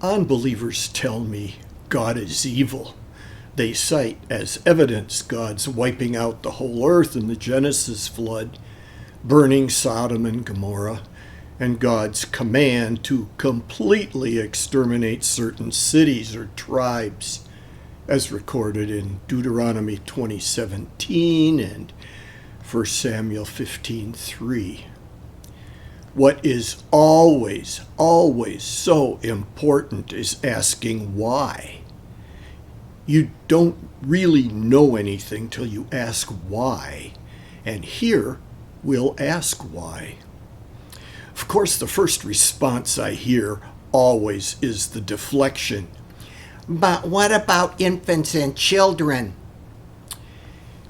Unbelievers tell me God is evil. They cite as evidence God's wiping out the whole earth in the Genesis flood, burning Sodom and Gomorrah, and God's command to completely exterminate certain cities or tribes, as recorded in Deuteronomy 20:17 and 1 Samuel 15:3. What is always so important is asking why. You don't really know anything till you ask why. And here we'll ask why. Of course, the first response I hear always is the deflection. But what about infants and children?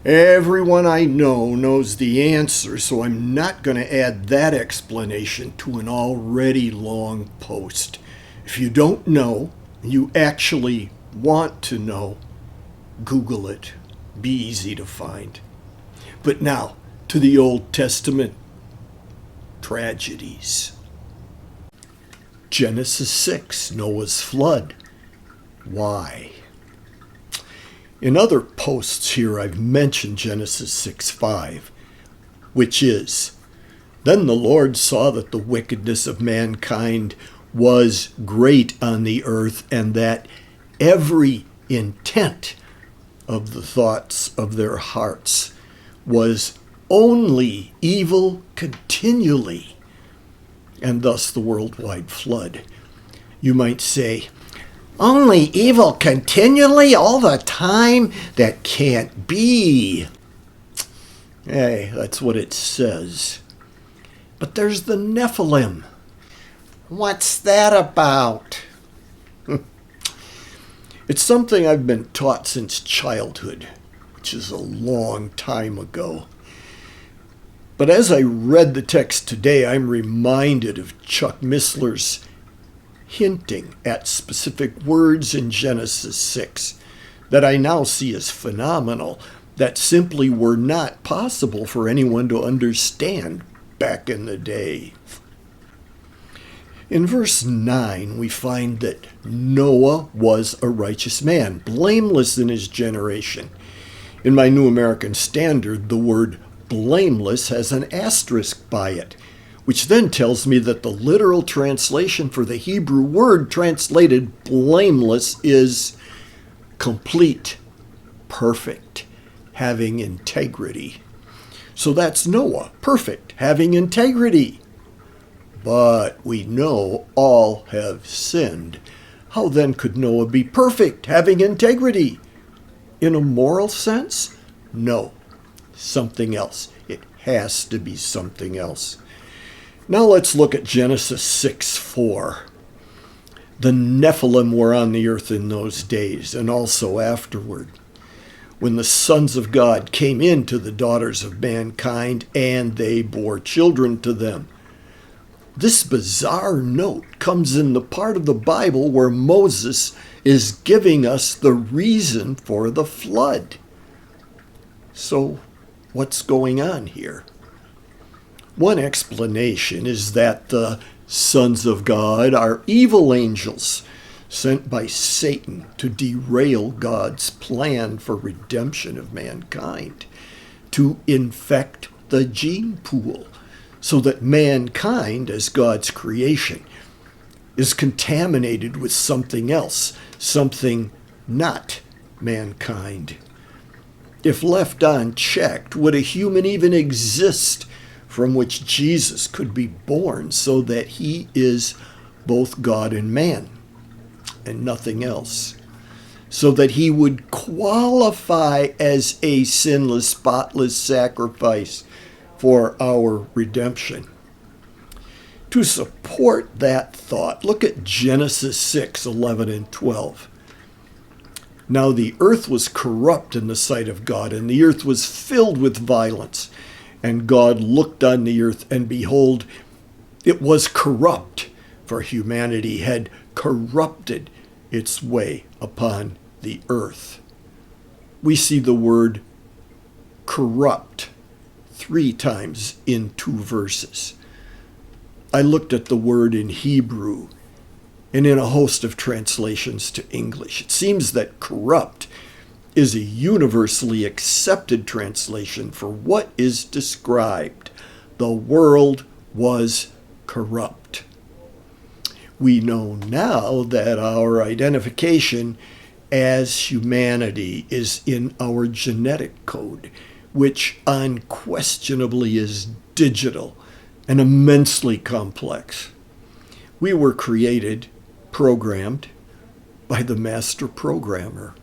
Everyone I know knows the answer, so I'm not going to add that explanation to an already long post. If you don't know, you actually want to know, Google it. Be easy to find. But now, to the Old Testament tragedies. Genesis 6, Noah's flood. Why? In other posts here, I've mentioned Genesis 6:5, which is, "Then the Lord saw that the wickedness of mankind was great on the earth, and that every intent of the thoughts of their hearts was only evil continually, and thus the worldwide flood." You might say, only evil continually all the time? That can't be. Hey, that's what it says. But there's the Nephilim. What's that about? It's something I've been taught since childhood, which is a long time ago. But as I read the text today, I'm reminded of Chuck Missler's hinting at specific words in Genesis 6 that I now see as phenomenal, that simply were not possible for anyone to understand back in the day. In verse 9, we find that Noah was a righteous man, blameless in his generation. In my New American Standard, the word blameless has an asterisk by it, which then tells me that the literal translation for the Hebrew word translated blameless is complete, perfect, having integrity. So that's Noah, perfect, having integrity. But we know all have sinned. How then could Noah be perfect, having integrity? In a moral sense? No, something else. It has to be something else. Now let's look at Genesis 6:4. The Nephilim were on the earth in those days, and also afterward, when the sons of God came in to the daughters of mankind, and they bore children to them. This bizarre note comes in the part of the Bible where Moses is giving us the reason for the flood. So, what's going on here? One explanation is that the sons of God are evil angels sent by Satan to derail God's plan for redemption of mankind, to infect the gene pool, so that mankind, as God's creation, is contaminated with something else, something not mankind. If left unchecked, would a human even exist from which Jesus could be born, so that he is both God and man, and nothing else? So that he would qualify as a sinless, spotless sacrifice for our redemption. To support that thought, look at Genesis 6:11 and 12. Now the earth was corrupt in the sight of God, and the earth was filled with violence. And God looked on the earth, and behold, it was corrupt, for humanity had corrupted its way upon the earth. We see the word corrupt 3 times in 2 verses. I looked at the word in Hebrew, and in a host of translations to English. It seems that corrupt is a universally accepted translation for what is described. The world was corrupt. We know now that our identification as humanity is in our genetic code, which unquestionably is digital and immensely complex. We were created, programmed by the master programmer.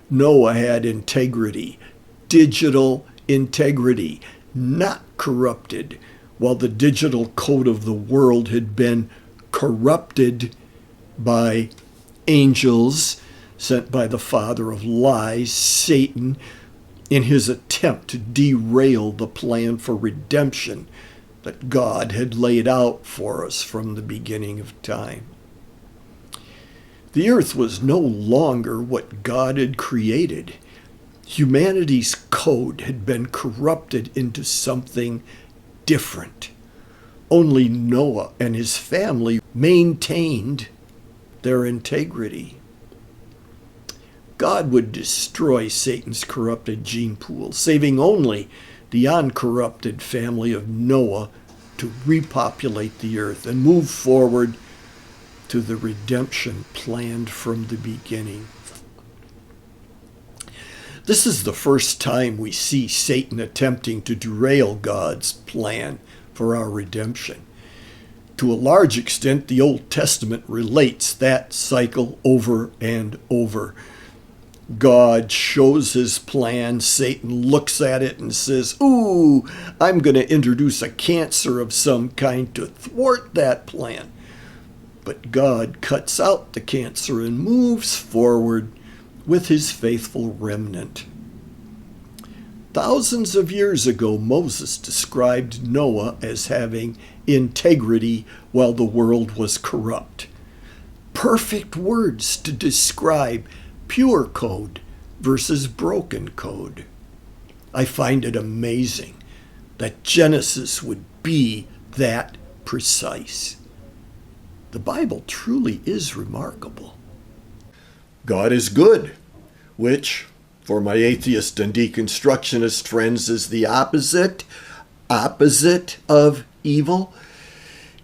Noah had integrity, digital integrity, not corrupted, while the digital code of the world had been corrupted by angels sent by the father of lies, Satan, in his attempt to derail the plan for redemption that God had laid out for us from the beginning of time. The earth was no longer what God had created. Humanity's code had been corrupted into something different. Only Noah and his family maintained their integrity. God would destroy Satan's corrupted gene pool, saving only the uncorrupted family of Noah to repopulate the earth and move forward to the redemption planned from the beginning. This is the first time we see Satan attempting to derail God's plan for our redemption. To a large extent, the Old Testament relates that cycle over and over. God shows his plan, Satan looks at it and says, "Ooh, I'm going to introduce a cancer of some kind to thwart that plan." But God cuts out the cancer and moves forward with his faithful remnant. Thousands of years ago, Moses described Noah as having integrity while the world was corrupt. Perfect words to describe pure code versus broken code. I find it amazing that Genesis would be that precise. The Bible truly is remarkable. God is good, which, for my atheist and deconstructionist friends, is the opposite of evil.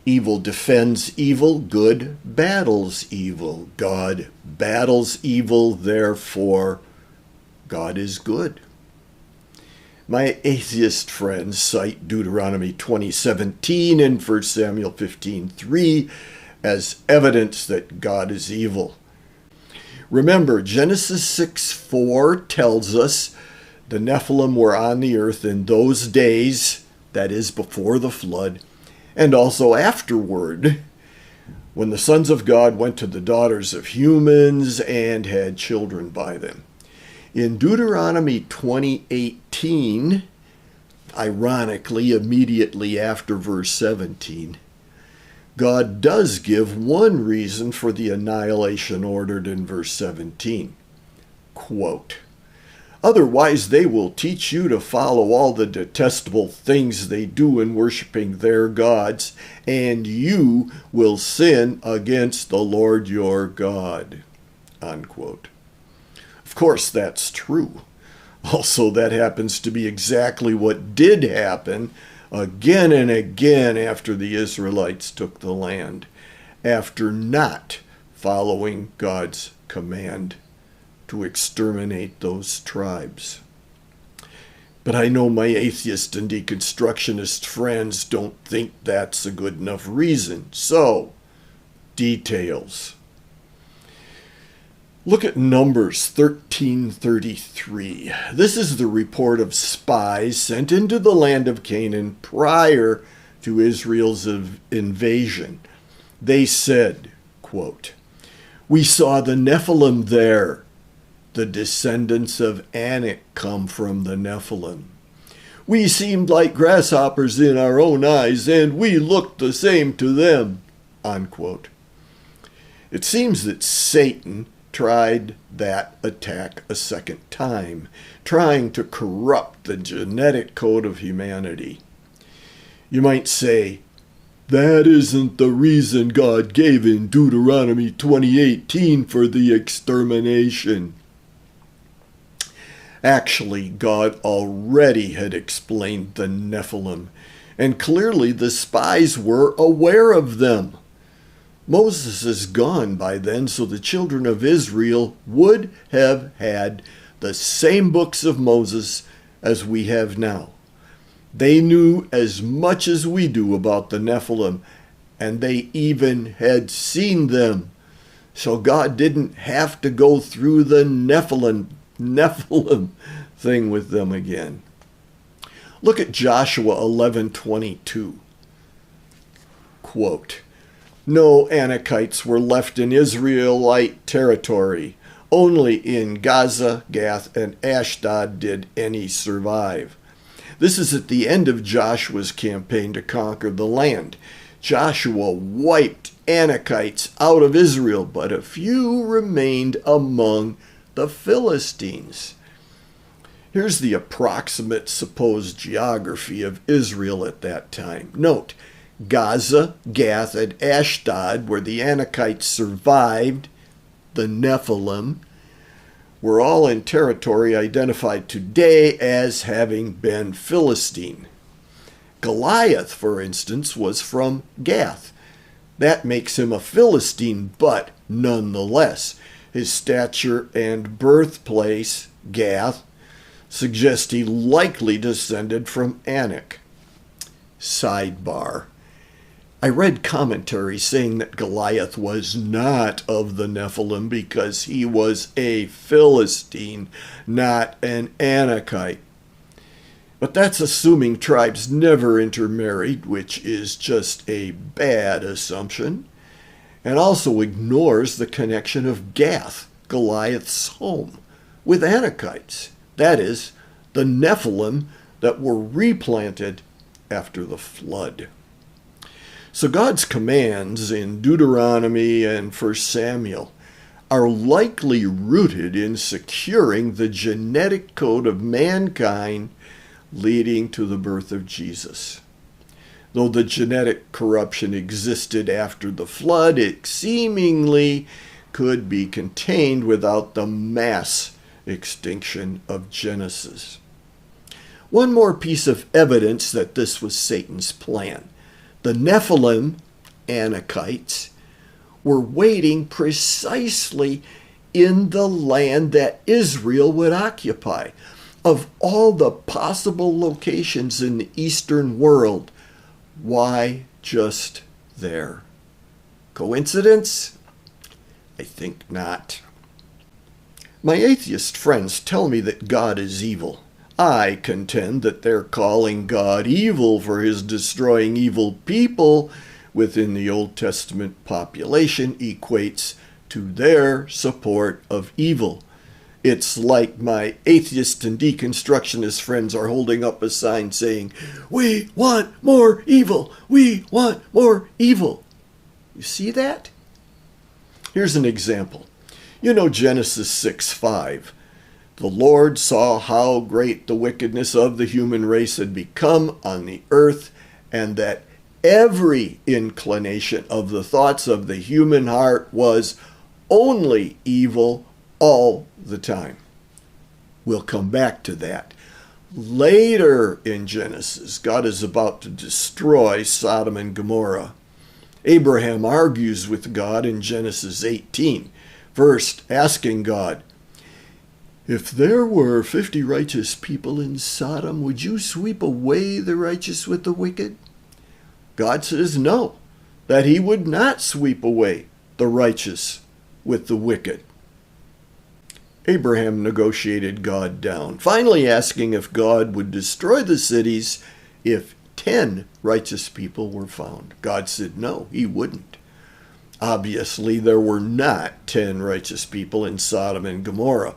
Evil defends evil, good battles evil. God battles evil, therefore God is good. My atheist friends cite Deuteronomy 20:17 and 1 Samuel 15:3 as evidence that God is evil. Remember, Genesis 6:4 tells us the Nephilim were on the earth in those days, that is, before the flood, and also afterward, when the sons of God went to the daughters of humans and had children by them. In Deuteronomy 20:18, ironically, immediately after verse 17, God does give one reason for the annihilation ordered in verse 17. Quote, "Otherwise they will teach you to follow all the detestable things they do in worshiping their gods, and you will sin against the Lord your God." Unquote. Of course, that's true. Also, that happens to be exactly what did happen again and again after the Israelites took the land, after not following God's command to exterminate those tribes. But I know my atheist and deconstructionist friends don't think that's a good enough reason. So, details. Look at Numbers 13:33. This is the report of spies sent into the land of Canaan prior to Israel's invasion. They said, quote, "We saw the Nephilim there. The descendants of Anak come from the Nephilim. We seemed like grasshoppers in our own eyes, and we looked the same to them." Unquote. It seems that Satan tried that attack a second time, trying to corrupt the genetic code of humanity. You might say, That isn't the reason God gave in Deuteronomy 20:18 for the extermination. Actually, God already had explained the Nephilim, and clearly the spies were aware of them. Moses is gone by then, so the children of Israel would have had the same books of Moses as we have now. They knew as much as we do about the Nephilim, and they even had seen them. So God didn't have to go through the Nephilim thing with them again. Look at Joshua 11:22. Quote, "No Anakites were left in Israelite territory. Only in Gaza, Gath, and Ashdod did any survive." This is at the end of Joshua's campaign to conquer the land. Joshua wiped Anakites out of Israel, but a few remained among the Philistines. Here's the approximate supposed geography of Israel at that time. Note, Gaza, Gath, and Ashdod, where the Anakites survived, the Nephilim, were all in territory identified today as having been Philistine. Goliath, for instance, was from Gath. That makes him a Philistine, but nonetheless, his stature and birthplace, Gath, suggest he likely descended from Anak. Sidebar. I read commentary saying that Goliath was not of the Nephilim because he was a Philistine, not an Anakite. But that's assuming tribes never intermarried, which is just a bad assumption, and also ignores the connection of Gath, Goliath's home, with Anakites. That is, the Nephilim that were replanted after the flood. So God's commands in Deuteronomy and 1 Samuel are likely rooted in securing the genetic code of mankind leading to the birth of Jesus. Though the genetic corruption existed after the flood, it seemingly could be contained without the mass extinction of Genesis. One more piece of evidence that this was Satan's plan. The Nephilim, Anakites, were waiting precisely in the land that Israel would occupy. Of all the possible locations in the Eastern world, why just there? Coincidence? I think not. My atheist friends tell me that God is evil. I contend that their calling God evil for his destroying evil people within the Old Testament population equates to their support of evil. It's like my atheist and deconstructionist friends are holding up a sign saying, "We want more evil! We want more evil!" You see that? Here's an example. You know Genesis 6:5. The Lord saw how great the wickedness of the human race had become on the earth, and that every inclination of the thoughts of the human heart was only evil all the time. We'll come back to that. Later in Genesis, God is about to destroy Sodom and Gomorrah. Abraham argues with God in Genesis 18, first asking God, "If there were 50 righteous people in Sodom, would you sweep away the righteous with the wicked?" God says no, that he would not sweep away the righteous with the wicked. Abraham negotiated God down, finally asking if God would destroy the cities if 10 righteous people were found. God said no, he wouldn't. Obviously, there were not 10 righteous people in Sodom and Gomorrah.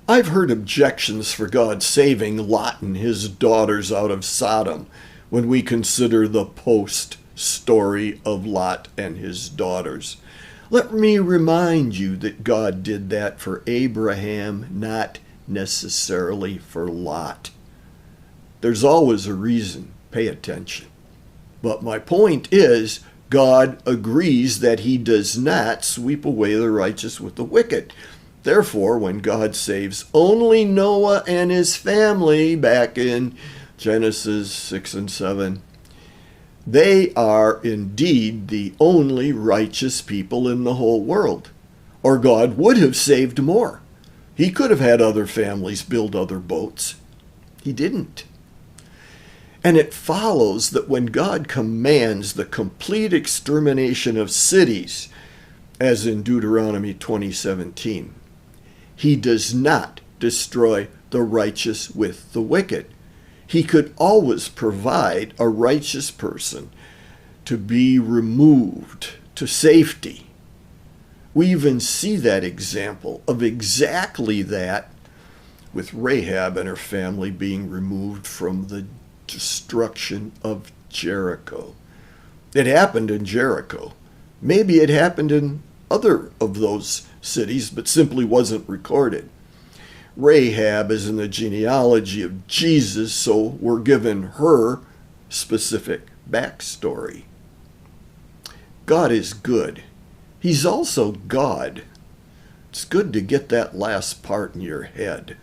I've heard objections for God saving Lot and his daughters out of Sodom when we consider the post-story of Lot and his daughters. Let me remind you that God did that for Abraham, not necessarily for Lot. There's always a reason. Pay attention. But my point is, God agrees that he does not sweep away the righteous with the wicked. Therefore, when God saves only Noah and his family back in Genesis 6 and 7, they are indeed the only righteous people in the whole world. Or God would have saved more. He could have had other families build other boats. He didn't. And it follows that when God commands the complete extermination of cities, as in Deuteronomy 20:17, he does not destroy the righteous with the wicked. He could always provide a righteous person to be removed to safety. We even see that example of exactly that with Rahab and her family being removed from the destruction of Jericho. It happened in Jericho. Maybe it happened in other of those cities, but simply wasn't recorded. Rahab is in the genealogy of Jesus, so we're given her specific backstory. God is good. He's also God. It's good to get that last part in your head.